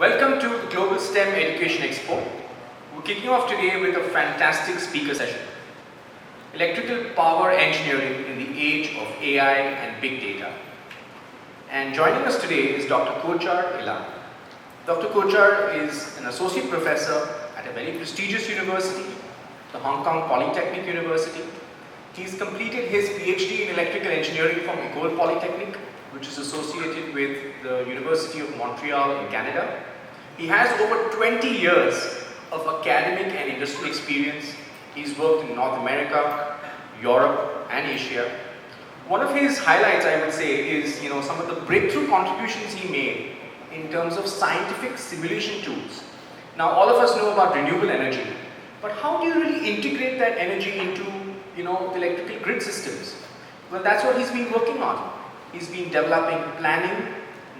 Welcome to the Global STEM Education Expo. We're kicking off today with a fantastic speaker session. Electrical power engineering in the age of AI and big data. And joining us today is Dr. Kocar Ilhan. Dr. Kocar is an associate professor at a very prestigious university, the Hong Kong Polytechnic University. He's completed his PhD in electrical engineering from Ecole Polytechnique, which is associated with the University of Montreal in Canada. He has over 20 years of academic and industrial experience. He's worked in North America, Europe, and Asia. One of his highlights, I would say, is some of the breakthrough contributions he made in terms of scientific simulation tools. Now, all of us know about renewable energy, but how do you really integrate that energy into the electrical grid systems? Well, that's what he's been working on. He's been developing planning,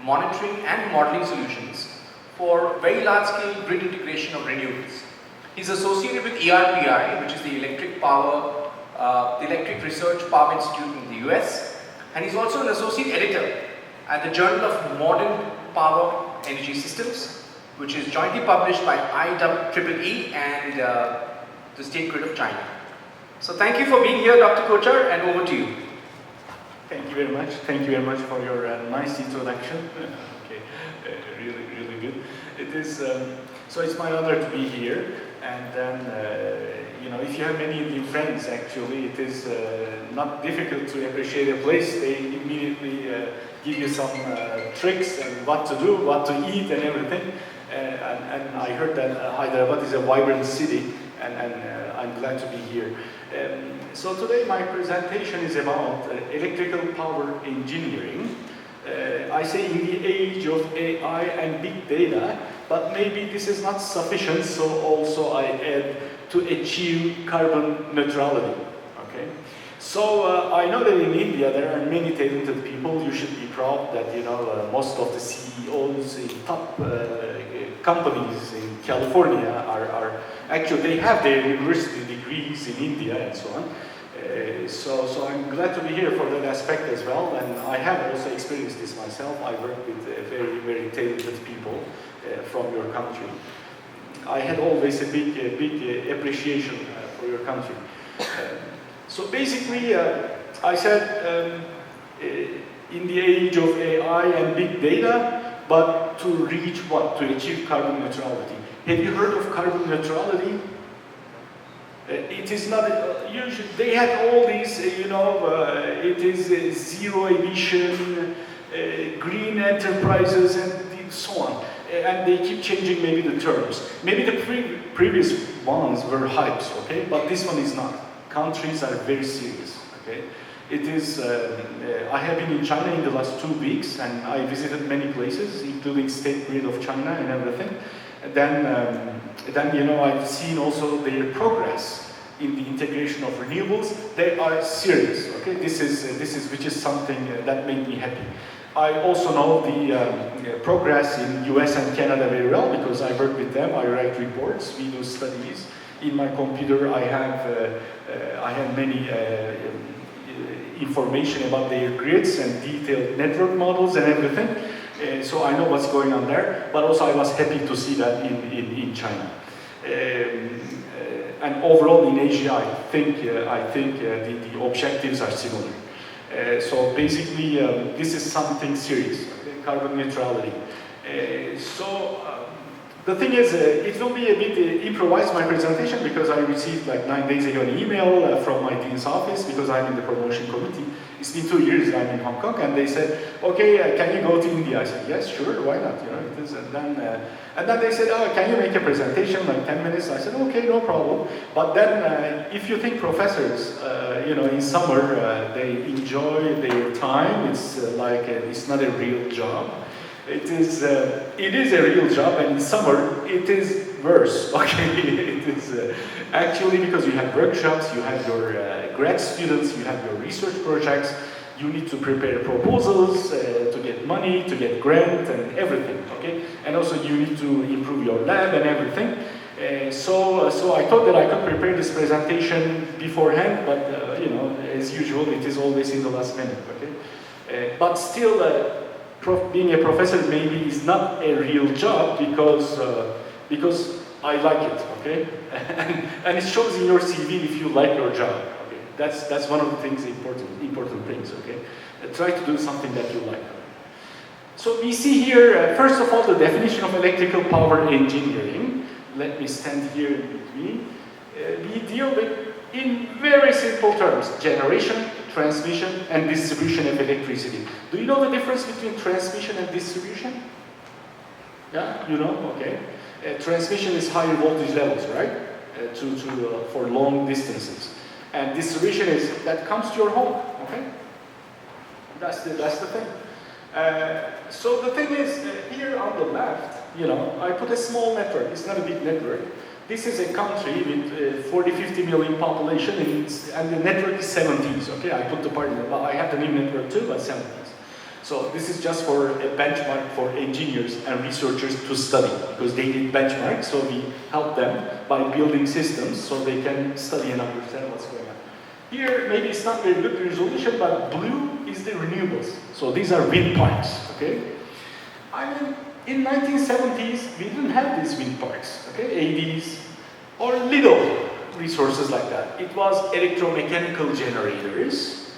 monitoring, and modeling solutions for very large-scale grid integration of renewables. He's associated with ERPI, which is the Electric Research Power Institute in the US, and he's also an associate editor at the Journal of Modern Power Energy Systems, which is jointly published by IEEE and the State Grid of China. So thank you for being here, Dr. Kocar, and over to you. Thank you very much. Thank you very much for your nice introduction. Okay, really good. It is so it's my honor to be here. And then if you have many Indian friends, actually, it is not difficult to appreciate a place. They immediately give you some tricks and what to do, what to eat, and everything. And I heard that Hyderabad is a vibrant city, and I'm glad to be here. So today my presentation is about electrical power engineering. I say in the age of AI and big data, but maybe this is not sufficient, so also I add to achieve carbon neutrality. Okay? So I know that in India there are many talented people. You should be proud that most of the CEOs in top companies in California are actually, they have their university degrees in India and so on. So I'm glad to be here for that aspect as well, and I have also experienced this myself. I work with very talented people from your country. I had always a big appreciation for your country. So basically, I said in the age of AI and big data, but to reach what? To achieve carbon neutrality. Have you heard of carbon neutrality? It is not, usually, they had all these, it is zero emission, green enterprises, and so on. And they keep changing maybe the terms. Maybe the previous ones were hypes, okay? But this one is not. Countries are very serious, okay? It is, I have been in China in the last 2 weeks, and I visited many places, including State Grid of China and everything. And then I've seen also their progress in the integration of renewables. They are serious. Okay, this is something that made me happy. I also know the progress in US and Canada very well because I work with them. I write reports. We do studies. In my computer, I have many information about their grids and detailed network models and everything. So I know what's going on there, but also I was happy to see that in China. And overall in Asia, I think the objectives are similar. So basically, this is something serious, okay? Carbon neutrality. The thing is, it will be a bit improvised, my presentation, because I received like 9 days ago an email from my dean's office because I'm in the promotion committee. It's been 2 years I'm in Hong Kong, and they said, okay, can you go to India? I said, yes, sure, why not? It is, and then they said, oh, can you make a presentation, like 10 minutes? I said, okay, no problem. But then, if you think professors, in summer, they enjoy their time, it's it's not a real job. It is a real job, and in summer it is worse. Okay, it is actually because you have workshops, you have your grad students, you have your research projects. You need to prepare proposals to get money, to get grant, and everything. Okay, and also you need to improve your lab and everything. So I thought that I could prepare this presentation beforehand, but as usual, it is always in the last minute. Okay, but still. being a professor maybe is not a real job because I like it, okay? And it shows in your CV if you like your job. Okay? That's one of the things, important things, okay? Try to do something that you like. So we see here, first of all, the definition of electrical power engineering. Let me stand here in between. We deal with, in very simple terms, generation, transmission, and distribution of electricity. Do you know the difference between transmission and distribution? Yeah, you know, okay. Transmission is higher voltage levels, right? For long distances. And distribution is, that comes to your home, okay? That's the thing. So the thing is, here on the left, you know, I put a small network. It's not a big network. This is a country with 40, 50 million population, and the network is 70s, okay? I put the part, well, I have the new network too, but 70s. So this is just for a benchmark for engineers and researchers to study, because they need benchmarks, so we help them by building systems so they can study and understand what's going on. Here, maybe it's not very good resolution, but blue is the renewables. So these are wind parks, okay? I mean, in 1970s, we didn't have these wind parks, okay? 80s, or little resources like that. It was electromechanical generators,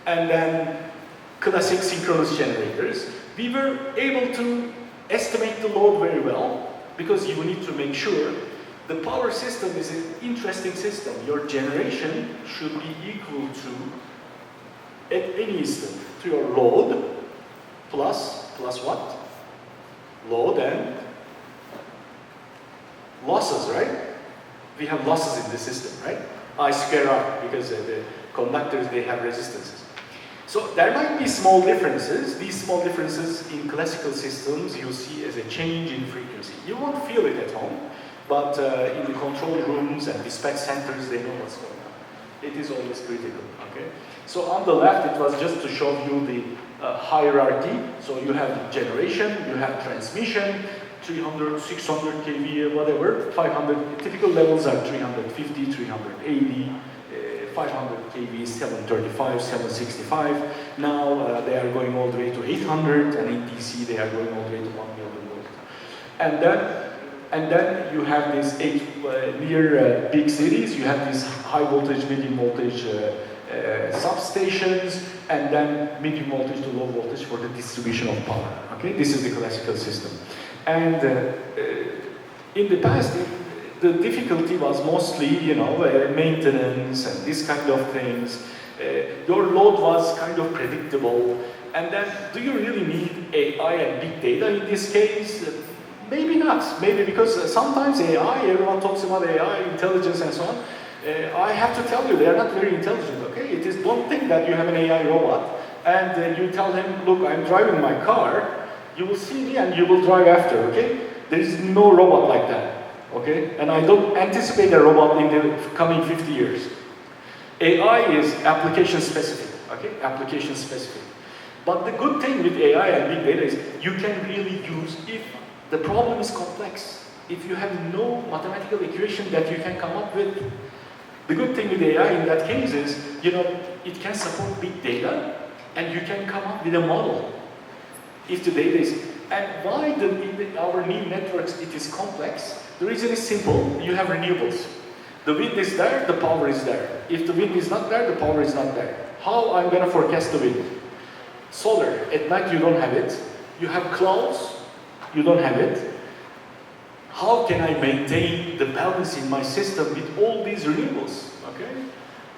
and then classic synchronous generators. We were able to estimate the load very well, because you need to make sure the power system is an interesting system. Your generation should be equal to, at any instant, to your load, plus what? Load and losses, right? We have losses in the system, right? I square R, because the conductors, they have resistances. So there might be small differences. These small differences in classical systems you see as a change in frequency. You won't feel it at home, but in the control rooms and dispatch centers, they know what's going on. It is always critical, okay? So on the left, it was just to show you the hierarchy. So you have generation, you have transmission, 300, 600 kVA, whatever, 500, typical levels are 350, 380, 500 kV, 735, 765. Now they are going all the way to 800, and in DC they are going all the way to 1 million volts. And then you have these near big cities, you have these high voltage, medium voltage substations, and then medium voltage to low voltage for the distribution of power. Okay, this is the classical system. And in the past, the difficulty was mostly, you know, maintenance and this kind of things. Your load was kind of predictable. And then, do you really need AI and big data in this case? Maybe not. Maybe because sometimes AI, everyone talks about AI, intelligence and so on. I have to tell you, they are not very intelligent, okay? It is, don't think that you have an AI robot and you tell him, look, I'm driving my car, you will see me and you will drive after, okay? There is no robot like that, okay? And I don't anticipate a robot in the coming 50 years. AI is application specific, okay? Application specific. But the good thing with AI and big data is you can really use, if the problem is complex, if you have no mathematical equation that you can come up with, the good thing with AI in that case is, you know, it can support big data and you can come up with a model. If the data is, and why in our new networks it is complex, the reason is simple, you have renewables. The wind is there, the power is there. If the wind is not there, the power is not there. How I'm going to forecast the wind? Solar, at night you don't have it. You have clouds, you don't have it. How can I maintain the balance in my system with all these renewables? Okay,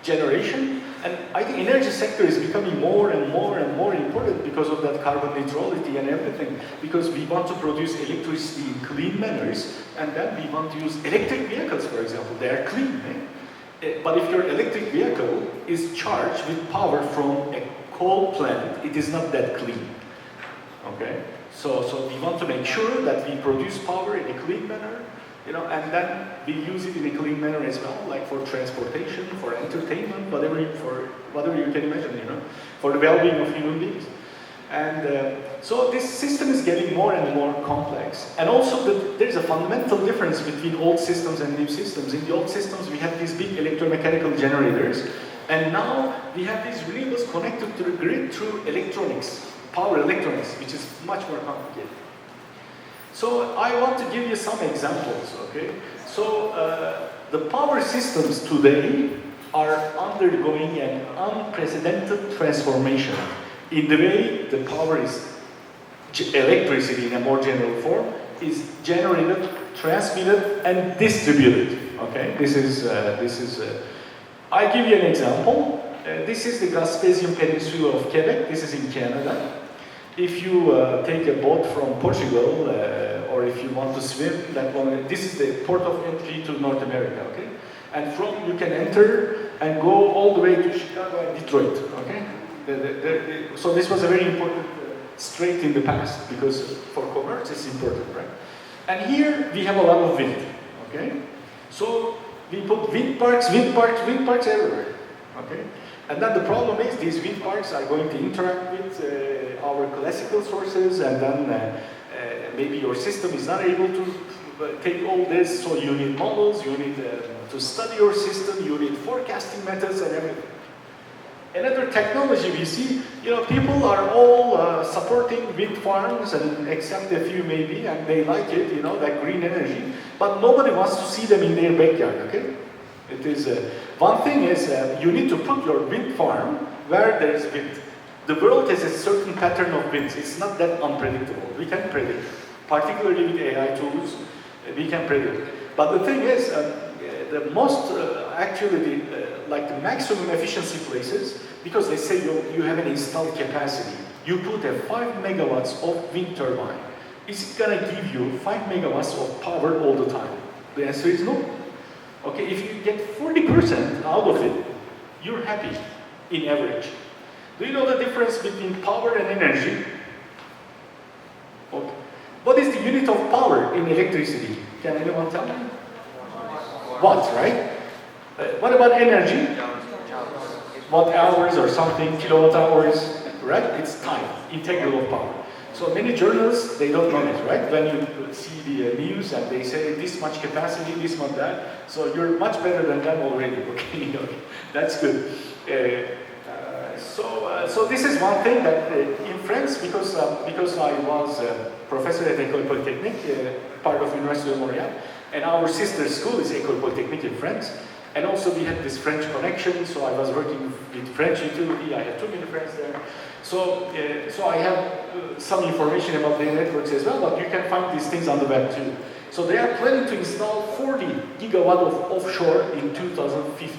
generation, and I think energy sector is becoming more and more and more important because of that carbon neutrality and everything. Because we want to produce electricity in clean manners, and then we want to use electric vehicles, for example. They are clean, eh? But if your electric vehicle is charged with power from a coal plant, it is not that clean. Okay. So we want to make sure that we produce power in a clean manner, you know, and then we use it in a clean manner as well, like for transportation, for entertainment, whatever you can imagine, you know, for the well-being of human beings. And so this system is getting more and more complex. And also there's a fundamental difference between old systems and new systems. In the old systems, we had these big electromechanical generators, and now we have these renewables connected to the grid through electronics. power electronics, which is much more complicated. So I want to give you some examples, okay? So the power systems today are undergoing an unprecedented transformation in the way the power is, electricity in a more general form, is generated, transmitted, and distributed, okay? I give you an example. This is the Gaspesian Peninsula of Quebec. This is in Canada. If you take a boat from Portugal, or if you want to swim, this is the port of entry to North America, okay? And from, you can enter and go all the way to Chicago and Detroit, okay? So this was a very important strait in the past, because for commerce it's important, right? And here we have a lot of wind, okay? So we put wind parks everywhere, okay? And then the problem is these wind parks are going to interact with our classical sources, and then maybe your system is not able to take all this, so you need models, you need to study your system, you need forecasting methods and everything. Another technology we see, people are all supporting wind farms, and except a few maybe, and they like it, that green energy, but nobody wants to see them in their backyard, okay? It is, one thing is, you need to put your wind farm where there is wind. The world has a certain pattern of winds. It's not that unpredictable. We can predict, particularly with AI tools, we can predict. But the thing is, the most, like the maximum efficiency places, because they say you have an installed capacity, you put a 5 megawatts of wind turbine. Is it going to give you 5 megawatts of power all the time? The answer is no. Okay, if you get 40% out of it, you're happy, in average. Do you know the difference between power and energy? Okay. What is the unit of power in electricity? Can anyone tell me? Watts, right? What about energy? Watt hours or something, kilowatt hours, right? It's time, integral of power. So many journals, they don't know it, right? When you see the news and they say this much capacity, this much that, so you're much better than them already, okay? Okay. That's good. So this is one thing that in France, because I was a professor at École Polytechnique, part of University of Montreal, and our sister school is École Polytechnique in France, and also we had this French connection, so I was working with French utility, I had too many friends there. So I have some information about the networks as well, but you can find these things on the web too. So they are planning to install 40 gigawatt of offshore in 2050.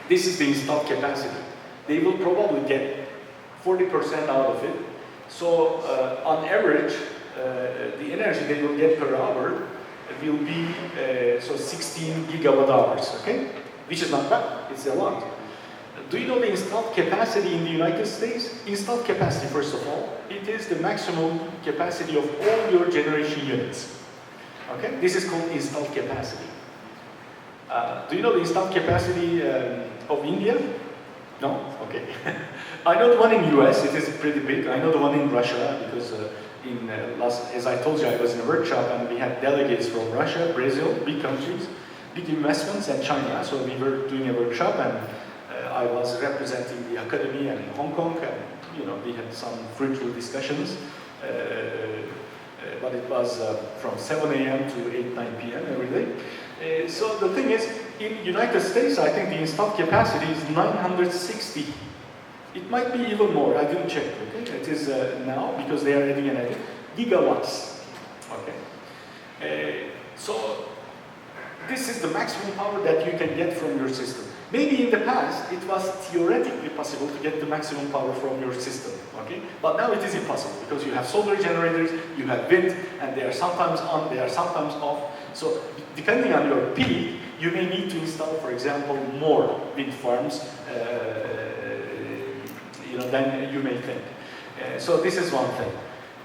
This is the installed capacity. They will probably get 40% out of it. So on average, the energy they will get per hour will be 16 gigawatt hours, okay? Which is not bad, it's a lot. Do you know the installed capacity in the United States? Installed capacity, first of all, it is the maximum capacity of all your generation units. Okay? This is called installed capacity. Do you know the installed capacity of India? No? Okay. I know the one in US, it is pretty big. I know the one in Russia, because as I told you, I was in a workshop and we had delegates from Russia, Brazil, big countries, big investments, and China. So we were doing a workshop, and I was representing the academia in Hong Kong, and we had some fruitful discussions. But it was from 7 a.m. to 8, 9 p.m. every day. So the thing is, in the United States, I think the installed capacity is 960. It might be even more, I didn't check, okay? It is now, because they are adding an gigawatts, okay? So this is the maximum power that you can get from your system. Maybe in the past, it was theoretically possible to get the maximum power from your system, okay? But now it is impossible, because you have solar generators, you have wind, and they are sometimes on, they are sometimes off. So depending on your peak, you may need to install, for example, more wind farms than you may think. So this is one thing.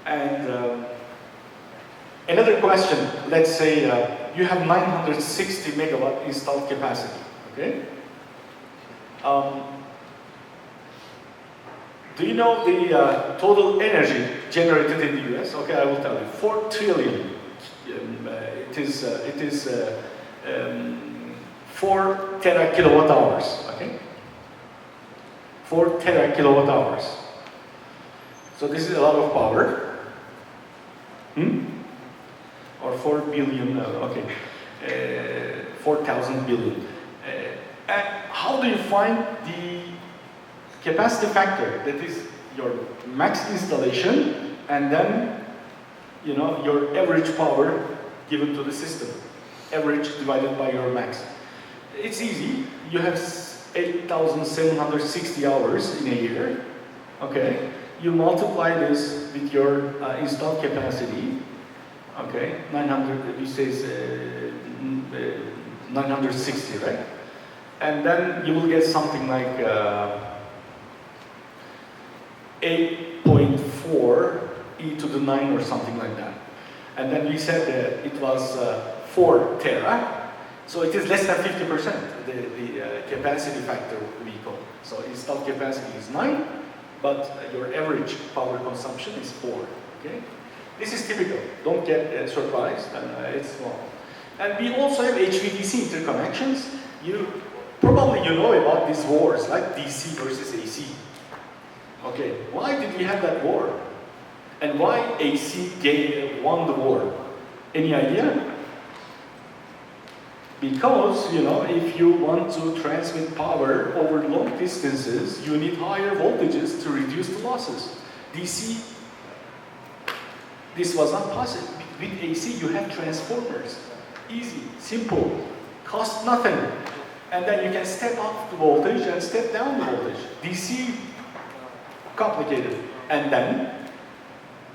And another question, let's say you have 960 megawatt installed capacity, okay? Do you know the total energy generated in the US? Okay, I will tell you. 4 trillion. It is 4 tera kilowatt hours. Okay, 4 tera kilowatt hours. So this is a lot of power. Or 4 billion, okay. 4,000 billion. And how do you find the capacity factor? That is your max installation and then, you know, your average power given to the system. Average divided by your max. It's easy. You have 8,760 hours in a year. Okay. You multiply this with your installed capacity. Okay. 900. You say 960, right? And then you will get something like 8.4 e to the 9 or something like that. And then we said that it was 4 tera, so it is less than 50%, the capacity factor we call. So installed capacity is 9, but your average power consumption is 4, okay? This is typical, don't get surprised, it's small. And we also have HVDC interconnections. Probably you know about these wars, like DC versus AC. Okay, why did we have that war? And why AC won the war? Any idea? Because, you know, if you want to transmit power over long distances, you need higher voltages to reduce the losses. DC, this was not possible. With AC, you have transformers. Easy, simple, cost nothing. And then you can step up the voltage and step down the voltage. DC, complicated. And then,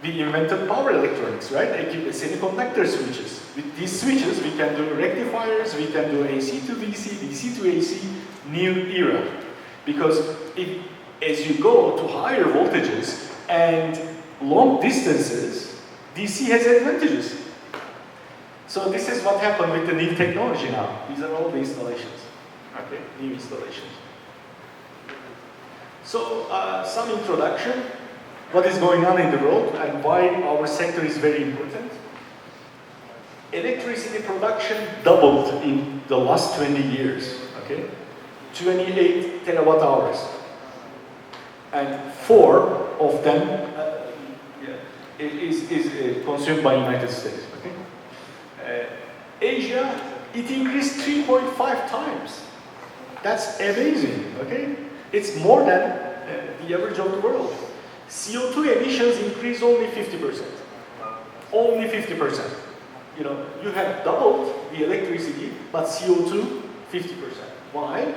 we invented power electronics, right? Semiconductor switches. With these switches, we can do rectifiers, we can do AC to DC, DC to AC, new era. Because as you go to higher voltages and long distances, DC has advantages. So this is what happened with the new technology now. These are all the installations. Okay, new installations. So some introduction. What is going on in the world and why our sector is very important. Electricity production doubled in the last 20 years, okay? 28 terawatt hours. And 4 of them is consumed by United States, okay? Asia, it increased 3.5 times. That's amazing, okay? It's more than the average of the world. CO2 emissions increase only 50%. Only 50%. You know, you have doubled the electricity, but CO2, 50%. Why?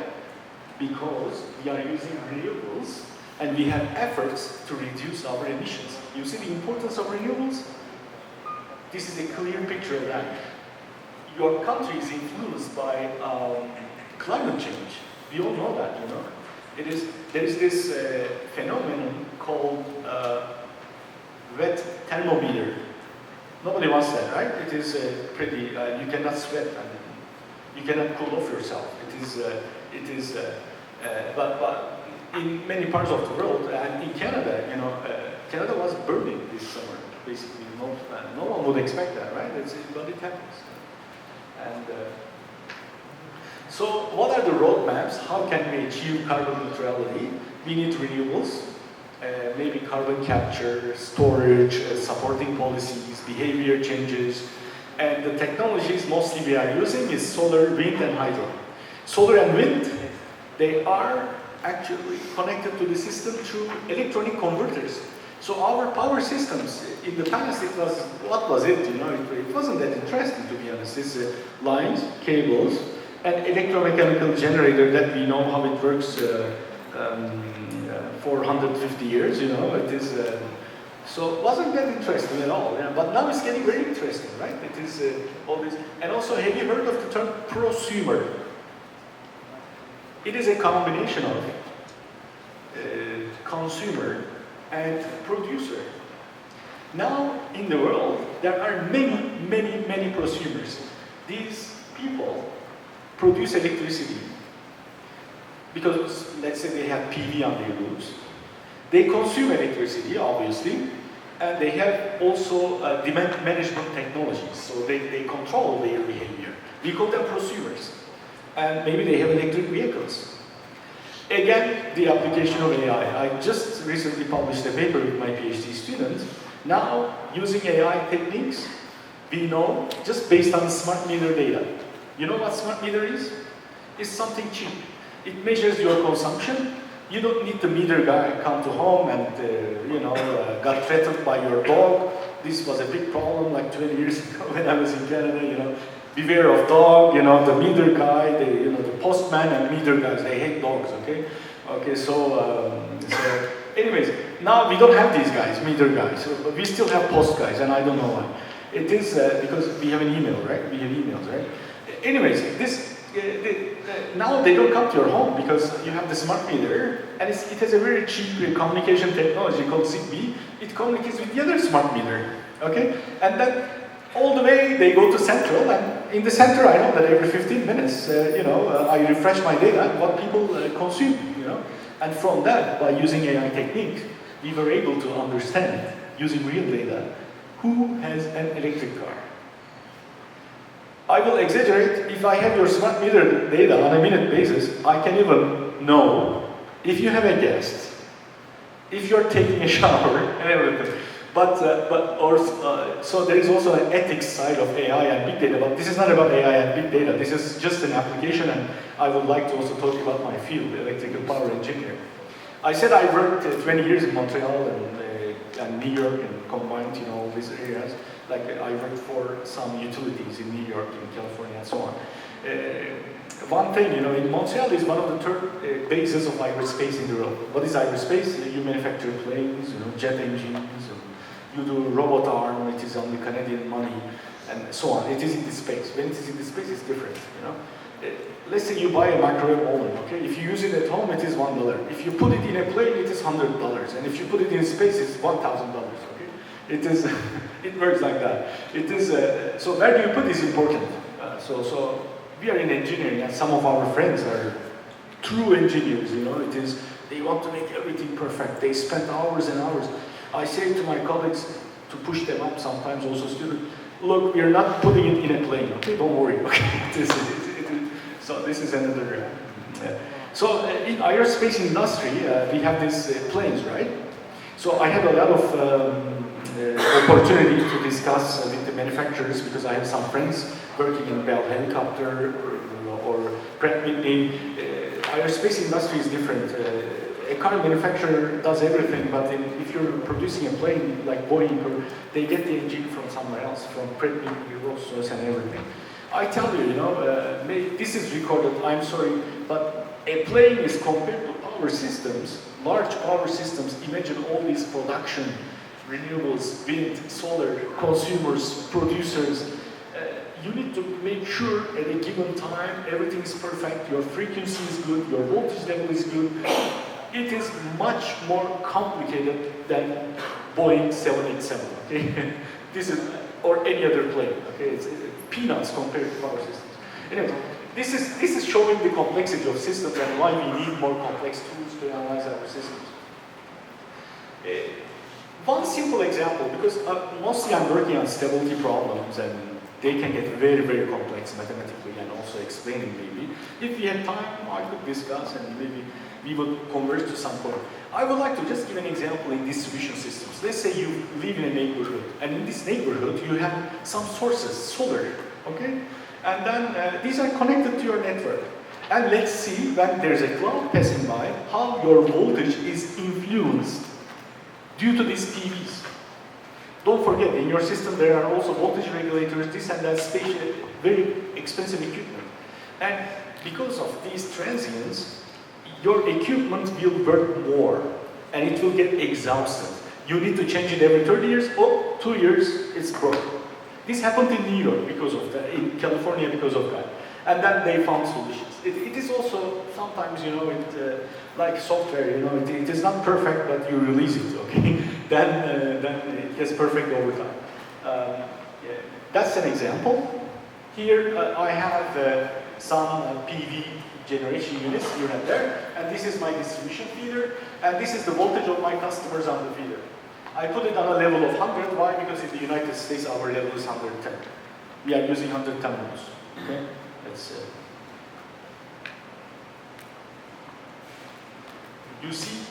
Because we are using renewables and we have efforts to reduce our emissions. You see the importance of renewables? This is a clear picture of that. Your country is influenced by climate change. We all know that, you know. There is this phenomenon called wet thermometer. Nobody wants that, right? It is pretty, you cannot sweat and you cannot cool off yourself. But in many parts of the world, and in Canada, you know, Canada was burning this summer. Basically, no one would expect that, right? But it happens. And so what are the roadmaps? How can we achieve carbon neutrality? We need renewables, maybe carbon capture, storage, supporting policies, behavior changes, and the technologies mostly we are using is solar, wind, and hydro. Solar and wind, they are actually connected to the system through electronic converters. So our power systems, in the past it was, what was it? You know, it wasn't that interesting, to be honest. It's lines, cables, an electromechanical generator that we know how it works for 150 years, you know, it is, so it wasn't that interesting at all, yeah? But now it's getting very interesting, right? It is all this, and also have you heard of the term prosumer? It is a combination of consumer and producer. Now, in the world, there are many prosumers. These people produce electricity because, let's say they have PV on their roofs. They consume electricity, obviously, and they have also demand management technologies, so they control their behavior. We call them prosumers. And maybe they have electric vehicles. Again, the application of AI. I just just recently published a paper with my PhD student. Now, using AI techniques, we know, just based on smart meter data. You know what smart meter is? It's something cheap. It measures your consumption. You don't need the meter guy come to home and, got threatened by your dog. This was a big problem like 20 years ago when I was in Canada, Beware of dog, the meter guy, the postman and meter guys, they hate dogs, okay? Okay, so anyways, now we don't have these guys, meter guys, but we still have post guys, and I don't know why. It is because we have an email, right? We have emails, right? Anyways, now they don't come to your home because you have the smart meter, and it has a very cheap communication technology called Zigbee. It communicates with the other smart meter, okay? And then all the way they go to central, and in the center I know that every 15 minutes, I refresh my data, what people consume, And from that, by using AI techniques, we were able to understand, using real data, who has an electric car. I will exaggerate, if I have your smart meter data on a minute basis, I can even know if you have a guest, if you're taking a shower, and everything. So there is also an ethics side of AI and big data, but this is not about AI and big data, this is just an application, and I would like to also talk about my field, electrical power engineer. I said I worked 20 years in Montreal and New York and combined, all these areas. Like I worked for some utilities in New York, in California, and so on. One thing, in Montreal is one of the third bases of aerospace in the world. What is aerospace? You manufacture planes, jet engines, you do robot arm, it is only Canadian money, and so on. It is in the space. When it is in the space, it's different, Let's say you buy a microwave oven, okay? If you use it at home, it is $1. If you put it in a plane, it is $100. And if you put it in space, it's $1,000, okay? It works like that. It is, so where do you put is important. So we are in engineering, and some of our friends are true engineers, they want to make everything perfect. They spend hours and hours. I say to my colleagues, to push them up, sometimes also students, look, we are not putting it in a plane, okay? Don't worry, okay? So this is another. So in aerospace industry, we have these planes, right? So I had a lot of opportunity to discuss with the manufacturers because I have some friends working in Bell Helicopter or Pratt Whitney. Aerospace industry is different. A car manufacturer does everything, but if you're producing a plane like Boeing, they get the engine from somewhere else, from Pratt Whitney, Rolls-Royce, and everything. I tell you, this is recorded, I'm sorry, but a plane is compared to power systems, large power systems. Imagine all these production, renewables, wind, solar, consumers, producers. You need to make sure at a given time everything is perfect, your frequency is good, your voltage level is good. It is much more complicated than Boeing 787, okay? Or any other plane, okay? It's peanuts compared to power systems. Anyway, this is showing the complexity of systems and why we need more complex tools to analyze our systems. One simple example, because mostly I'm working on stability problems and they can get very, very complex mathematically and also explaining maybe. If we had time, I could discuss and maybe we would converge to some point. I would like to just give an example in distribution systems. Let's say you live in a neighborhood, and in this neighborhood you have some sources, solar, okay? And then these are connected to your network. And let's see when there's a cloud passing by, how your voltage is influenced due to these PVs. Don't forget, in your system there are also voltage regulators, this and that, very expensive equipment. And because of these transients, your equipment will work more, and it will get exhausted. You need to change it every 30 years, 2 years, it's broken. This happened in New York because of that, in California because of that. And then they found solutions. It is also, sometimes, like software, it is not perfect, but you release it, okay? then it gets perfect over time. Yeah. That's an example. Here I have some PV generation units here and there, and this is my distribution feeder, and this is the voltage of my customers on the feeder. I put it on a level of 100. Why? Because in the United States our level is 110. We are using 110 volts. Okay, that's you see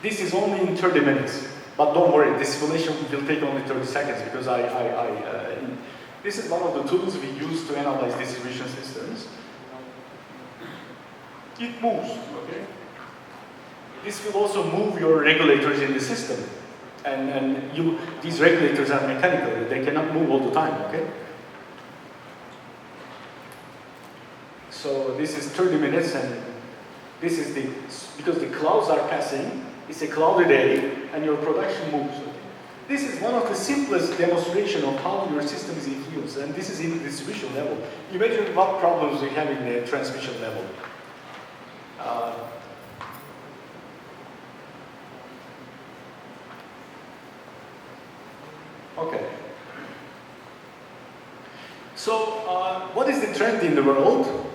This is only in 30 minutes. But don't worry, the simulation will take only 30 seconds because this is one of the tools we use to analyze distribution systems. It moves, okay? This will also move your regulators in the system. And these regulators are mechanical, they cannot move all the time, okay? So this is 30 minutes and this is because the clouds are passing, it's a cloudy day and your production moves. Okay? This is one of the simplest demonstration of how your system is influenced, and this is in the distribution level. Imagine what problems we have in the transmission level. Okay. So, what is the trend in the world?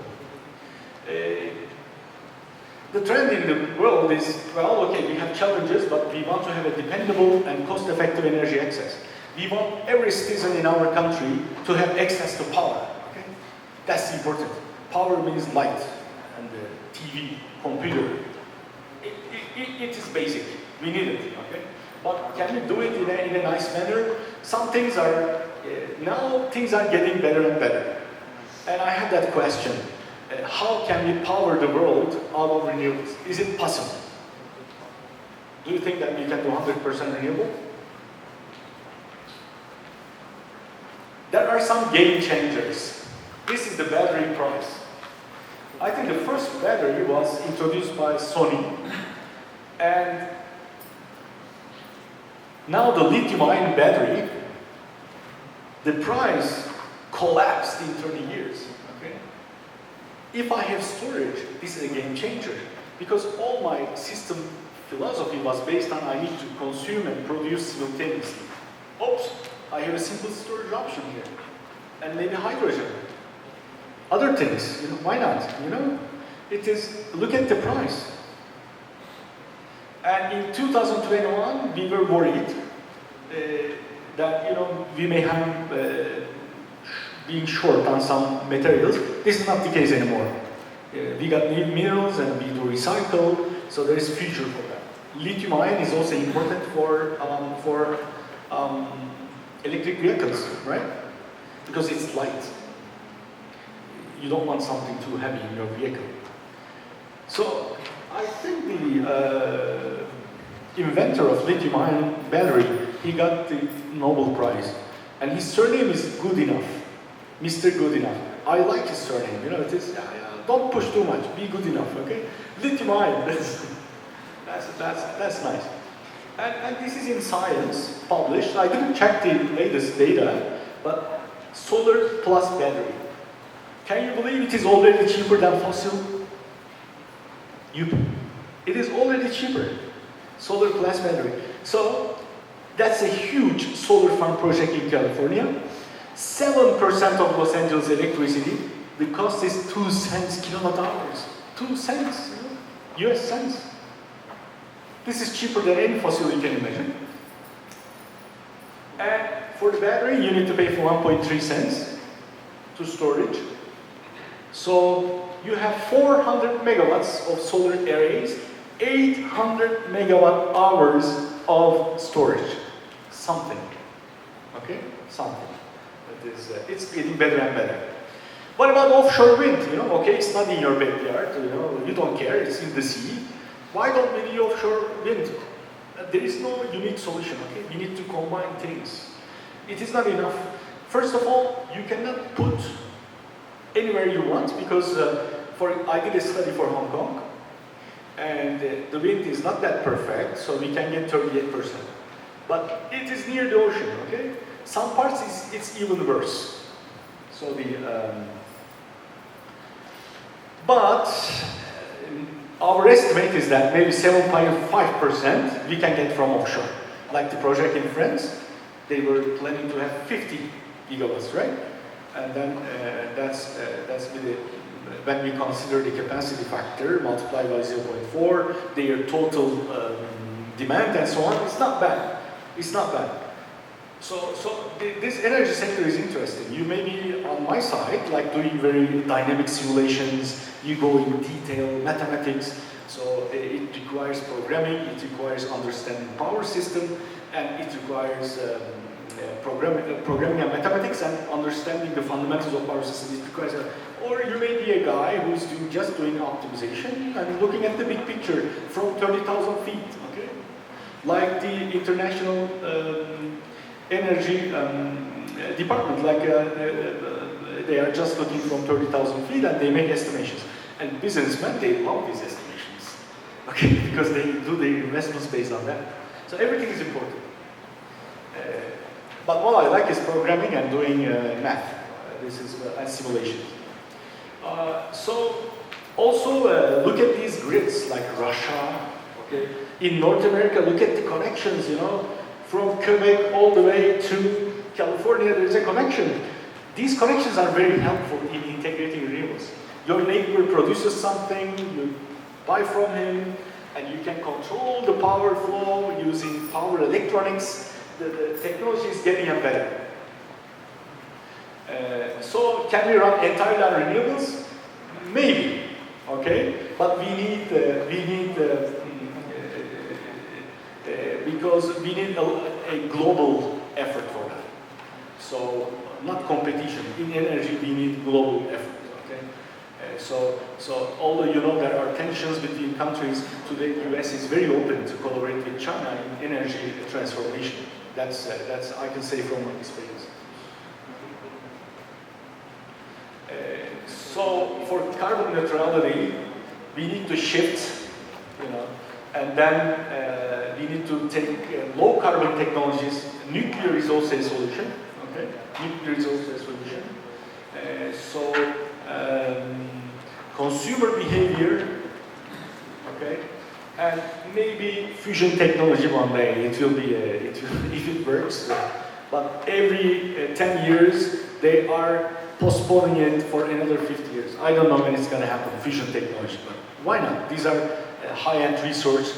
The trend in the world is, well, okay, we have challenges, but we want to have a dependable and cost-effective energy access. We want every citizen in our country to have access to power, okay? That's important. Power means light, and TV, computer. It is basic. We need it, okay? But can we do it in a nice manner? Some things are, now things are getting better and better. And I have that question. How can we power the world out of renewables? Is it possible? Do you think that we can do 100% renewable? There are some game changers. This is the battery price. I think the first battery was introduced by Sony. And now the lithium-ion battery, the price collapsed in 30 years. If I have storage, this is a game changer, because all my system philosophy was based on I need to consume and produce simultaneously. Oops, I have a simple storage option here, and maybe hydrogen. Other things, why not? It is, look at the price. And in 2021, we were worried that we may have being short on some materials. This is not the case anymore. We got new minerals and we do recycle, so there is future for that. Lithium ion is also important for electric vehicles, right? Because it's light. You don't want something too heavy in your vehicle. So I think the inventor of lithium ion battery, he got the Nobel Prize, and his surname is good enough. Mr. Good Enough. I like his surname, it is, don't push too much, be good enough, okay? Lithium ion, that's nice. And this is in Science, published. I didn't check the latest data, but solar plus battery. Can you believe it is already cheaper than fossil? It is already cheaper. Solar plus battery. So, that's a huge solar farm project in California. 7% of Los Angeles electricity, the cost is 2 cents kilowatt hours. 2 cents, US cents. This is cheaper than any fossil you can imagine. And for the battery, you need to pay for 1.3 cents to storage. So you have 400 megawatts of solar arrays, 800 megawatt hours of storage. Something, okay? Something. It's getting better and better. What about offshore wind? Okay, it's not in your backyard, you don't care, it's in the sea. Why don't we need offshore wind? There is no unique solution, okay? We need to combine things. It is not enough. First of all, you cannot put anywhere you want, because I did a study for Hong Kong, and the wind is not that perfect, so we can get 38%. But it is near the ocean, okay? Some parts it's even worse. So but our estimate is that maybe 7.5% we can get from offshore. Like the project in France, they were planning to have 50 gigawatts, right? And then that's when we consider the capacity factor multiplied by 0.4, their total demand and so on. It's not bad. It's not bad. So this energy sector is interesting. You may be on my side, like doing very dynamic simulations, you go in detail, mathematics. So it requires programming, it requires understanding power system, and it requires programming and mathematics and understanding the fundamentals of power system. It requires or you may be a guy who's just doing optimization and looking at the big picture from 30,000 feet, okay? Like the International Energy Department, like they are just looking from 30,000 feet and they make estimations. And businessmen, they love these estimations, okay? Because they do their investments based on that. So everything is important. But what I like is programming and doing math. This is and simulation. So also look at these grids like Russia. Okay, in North America, look at the connections. You know, from Quebec all the way to California, there is a connection. These connections are very helpful in integrating renewables. Your neighbor produces something, you buy from him, and you can control the power flow using power electronics. The technology is getting better. So can we run entirely on renewables? Maybe, okay. But we need because we need a global effort for that. So not competition in energy. We need global effort. Okay. So although you know there are tensions between countries, today the US is very open to collaborate with China in energy transformation. That's I can say from my experience. So for carbon neutrality, we need to shift, you know, and then we need to take low carbon technologies. Nuclear is also a solution. Okay, nuclear is also a solution. Consumer behavior. Okay. And maybe fusion technology one day, it will be, if it works. But every 10 years, they are postponing it for another 50 years. I don't know when it's going to happen, fusion technology, but why not? These are high-end research.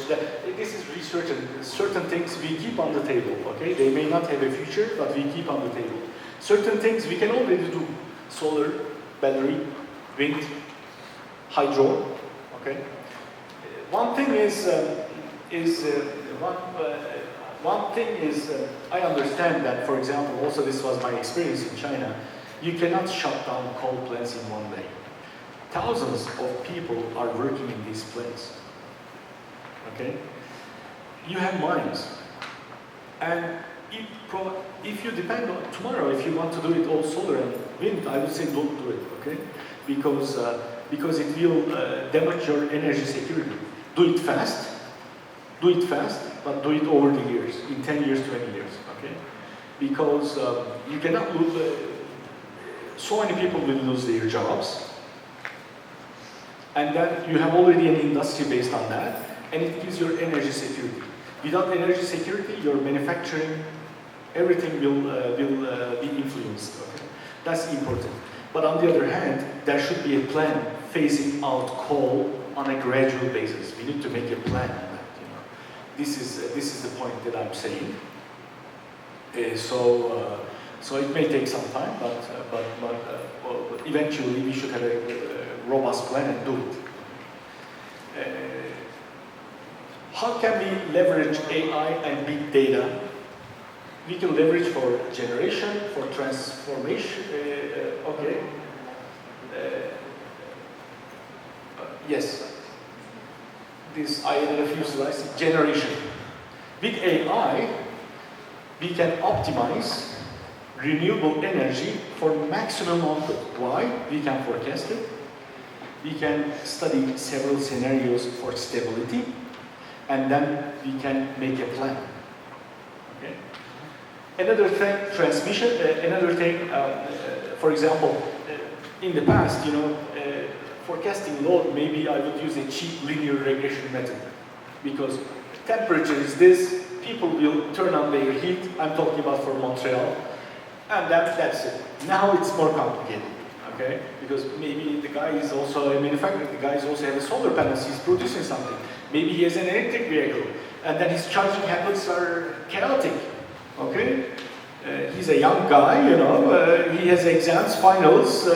This is research and certain things we keep on the table, okay? They may not have a future, but we keep on the table. Certain things we can already do. Solar, battery, wind, hydro, okay? One thing is I understand that, for example, also this was my experience in China, you cannot shut down coal plants in one day. Thousands of people are working in these plants. Okay? You have mines. And if you depend on tomorrow, if you want to do it all solar and wind, I would say don't do it, okay? Because it will damage your energy security. Do it fast, but do it over the years, in 10 years, 20 years, okay? Because you cannot lose, so many people will lose their jobs, and then you have already an industry based on that, and it gives your energy security. Without energy security, your manufacturing, everything will be influenced, okay? That's important. But on the other hand, there should be a plan phasing out coal on a gradual basis. We need to make a plan on that. You know, this is the point that I'm saying. So it may take some time, but eventually we should have a robust plan and do it. How can we leverage AI and big data? We can leverage for generation, for transformation. Okay. Yes. This I added a few slides. Generation. With AI, we can optimize renewable energy for maximum output. Why? We can forecast it. We can study several scenarios for stability, and then we can make a plan. Okay. Another thing, transmission. Another thing, for example, in the past, you know, forecasting load, maybe I would use a cheap linear regression method, because temperature is this, people will turn on their heat. I'm talking about for Montreal, and that's it. Now it's more complicated, okay? Because maybe the guy is also a manufacturer, the guy is also has a solar panels, he's producing something. Maybe he has an electric vehicle, and then his charging habits are chaotic, okay? He's a young guy, you know, he has exams, finals,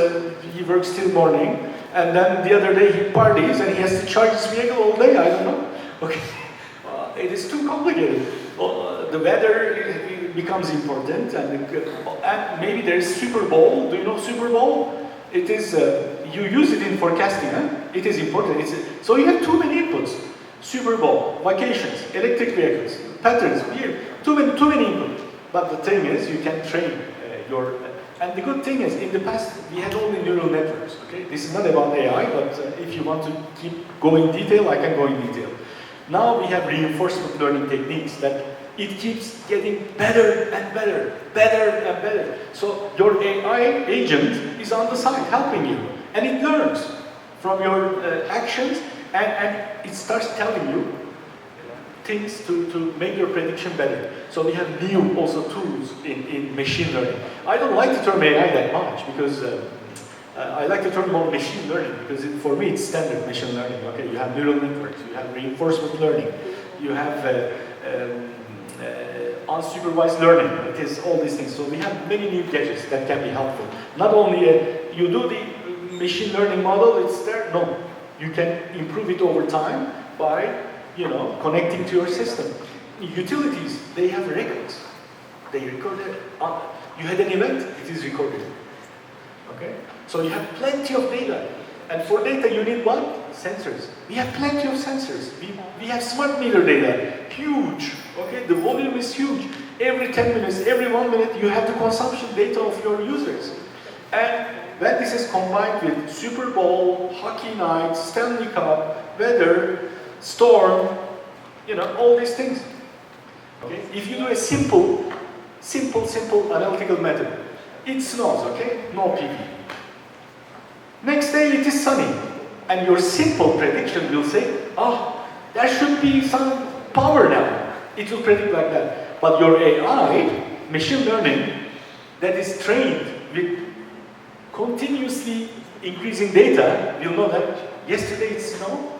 he works till morning, And then the other day he parties and he has to charge his vehicle all day, I don't know. Okay, it is too complicated. The weather becomes important, and maybe there is Super Bowl. Do you know Super Bowl? It is, you use it in forecasting, huh? It is important. So you have too many inputs. Super Bowl, vacations, electric vehicles, patterns, too many inputs. But the thing is, you can train and the good thing is, in the past, we had only neural networks, okay? This is not about AI, but if you want to keep going detail, I can go in detail. Now we have reinforcement learning techniques that it keeps getting better and better, better and better. So your AI agent is on the side helping you, and it learns from your actions, and it starts telling you things to make your prediction better. So we have new also tools in machine learning. I don't like the term AI that much because I like the term more machine learning because for me it's standard machine learning. Okay, you have neural networks, you have reinforcement learning, you have unsupervised learning. It is all these things. So we have many new gadgets that can be helpful. Not only you do the machine learning model, it's there. No, you can improve it over time by connecting to your system. Utilities, they have records. They record it. You had an event, it is recorded. Okay? So you have plenty of data. And for data, you need what? Sensors. We have plenty of sensors. We have smart meter data. Huge. Okay? The volume is huge. Every 10 minutes, every 1 minute, you have the consumption data of your users. And when this is combined with Super Bowl, hockey night, Stanley Cup, weather, storm, all these things. Okay? If you do a simple analytical method, it snows, okay? No PV. Next day it is sunny, and your simple prediction will say, there should be some power now. It will predict like that. But your AI, machine learning, that is trained with continuously increasing data, will know that yesterday it snowed.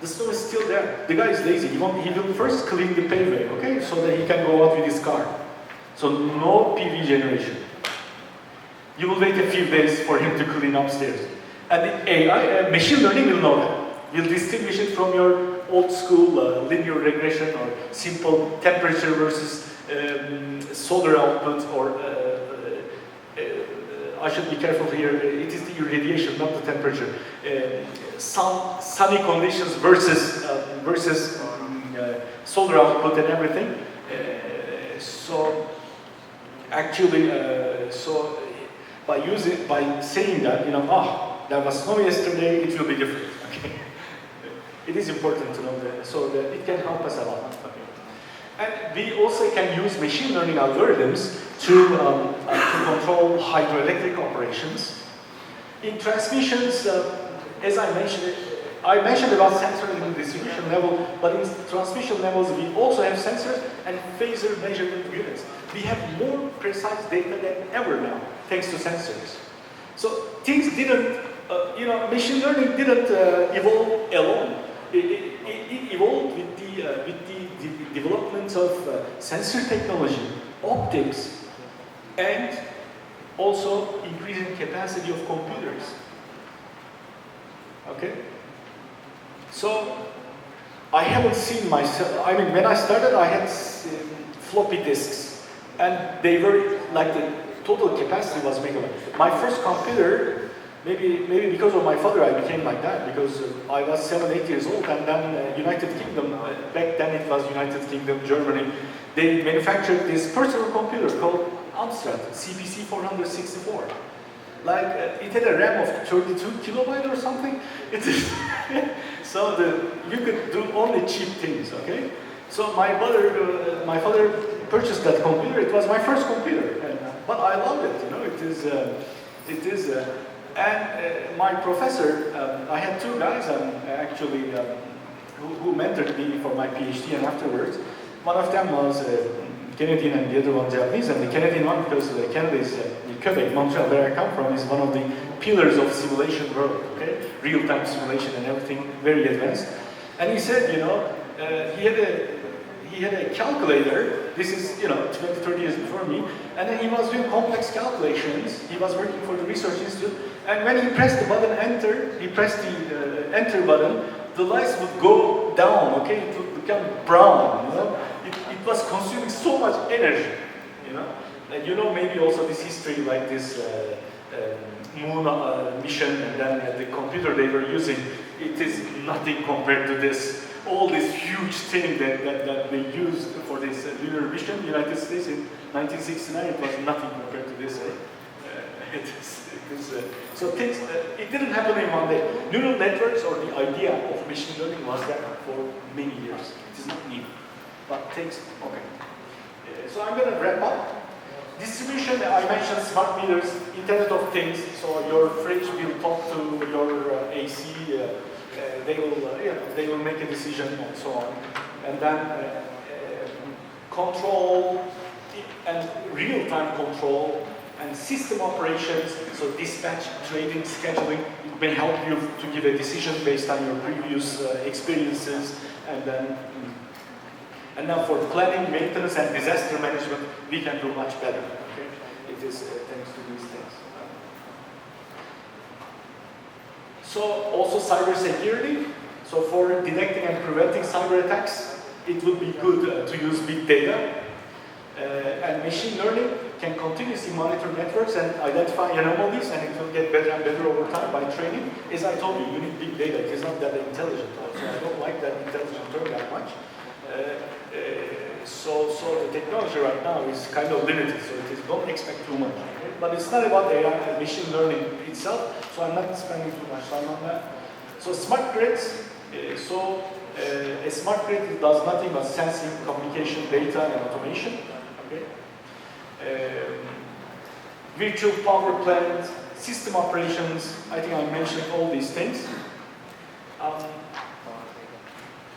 The snow is still there. The guy is lazy. He will first clean the paveway, okay? So that he can go out with his car. So no PV generation. You will wait a few days for him to clean upstairs. And the AI, machine learning will know that. Will distinguish it from your old school linear regression or simple temperature versus solar output or I should be careful here, it is the irradiation, not the temperature. Sunny conditions versus solar output and everything. So actually, by saying that, there was snow yesterday, it will be different. Okay? It is important to know that, so that it can help us a lot. Okay? And we also can use machine learning algorithms to control hydroelectric operations. In transmissions, as I mentioned about sensors in the distribution level, but in transmission levels we also have sensors and phasor measurement units. We have more precise data than ever now, thanks to sensors. So things didn't, machine learning didn't evolve alone. It evolved with the development of sensor technology, optics, and also increasing capacity of computers. Okay? So, I haven't seen myself, when I started I had floppy disks, and they were like the total capacity was megabyte. My first computer, maybe because of my father I became like that, because I was 7, 8 years old, and then United Kingdom, back then it was United Kingdom, Germany, they manufactured this personal computer called Amstrad, CPC 464. Like, it had a RAM of 32 kilobyte or something. It is so you could do only cheap things, okay? So my father purchased that computer. It was my first computer, but I loved it. And my professor, I had two guys actually who mentored me for my PhD and afterwards. One of them was Canadian and the other one Japanese, and the Canadian one, because Canada is Quebec, Montreal, where I come from, is one of the pillars of simulation world, okay? Real-time simulation and everything, very advanced. And he said, he had a calculator, this is, 20, 30 years before me, And then he was doing complex calculations. He was working for the research institute. And when he pressed the button enter, he pressed the enter button, the lights would go down, okay? It would become brown, you know? It was consuming so much energy, you know? And you know maybe also this history like this moon mission and then the computer they were using, it is nothing compared to this, all this huge thing that they used for this lunar mission, United States in 1969, it was nothing compared to this. So things, it didn't happen in one day. Neural networks or the idea of machine learning was there for many years. It is not new, but takes, okay. So I'm going to wrap up. Distribution, I mentioned smart meters, Internet of Things, so your fridge will talk to your AC, they will make a decision and so on. And then control and real-time control and system operations, so dispatch, trading, scheduling, it may help you to give a decision based on your previous experiences, and then for planning, maintenance, and disaster management, we can do much better. Okay? It is thanks to these things. So also cybersecurity. So for detecting and preventing cyber attacks, it would be good to use big data. And machine learning can continuously monitor networks and identify anomalies, and it will get better and better over time by training. As I told you, you need big data. It is not that intelligent. So I don't like that intelligent term that much. So the technology right now is kind of limited, so it is, don't expect too much. Okay? But it's not about AI and machine learning itself, so I'm not spending too much time on that. So smart grids, a smart grid does nothing but sensing, communication, data, and automation. Okay? Virtual power plant, system operations, I think I mentioned all these things.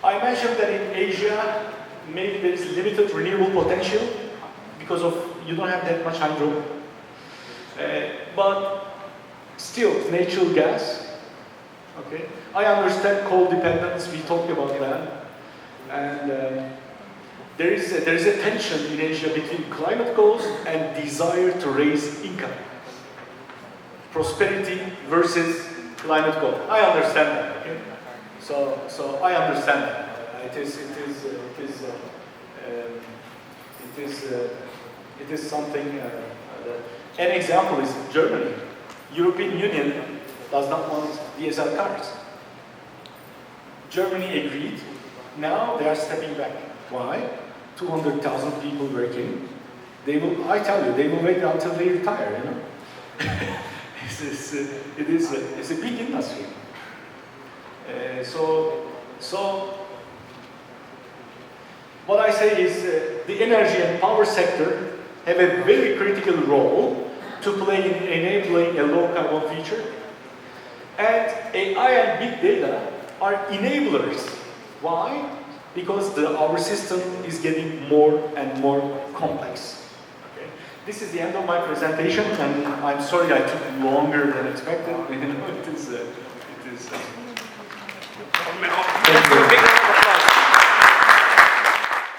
I mentioned that in Asia, maybe there is limited renewable potential because of you don't have that much hydro. But still, natural gas. Okay, I understand coal dependence. We talked about that, and there is a tension in Asia between climate goals and desire to raise income. Prosperity versus climate goal. I understand that. Okay? So I understand that. It is something. An example is Germany. European Union does not want DSL cars. Germany agreed. Now they are stepping back. Why? 200,000 people working. They will. I tell you, they will wait until they retire. You know. It's a big industry. So what I say is the energy and power sector have a very critical role to play in enabling a low carbon future. And AI and big data are enablers. Why? Because our system is getting more and more complex. Okay? This is the end of my presentation, and I'm sorry I took longer than expected. It is. Thank you.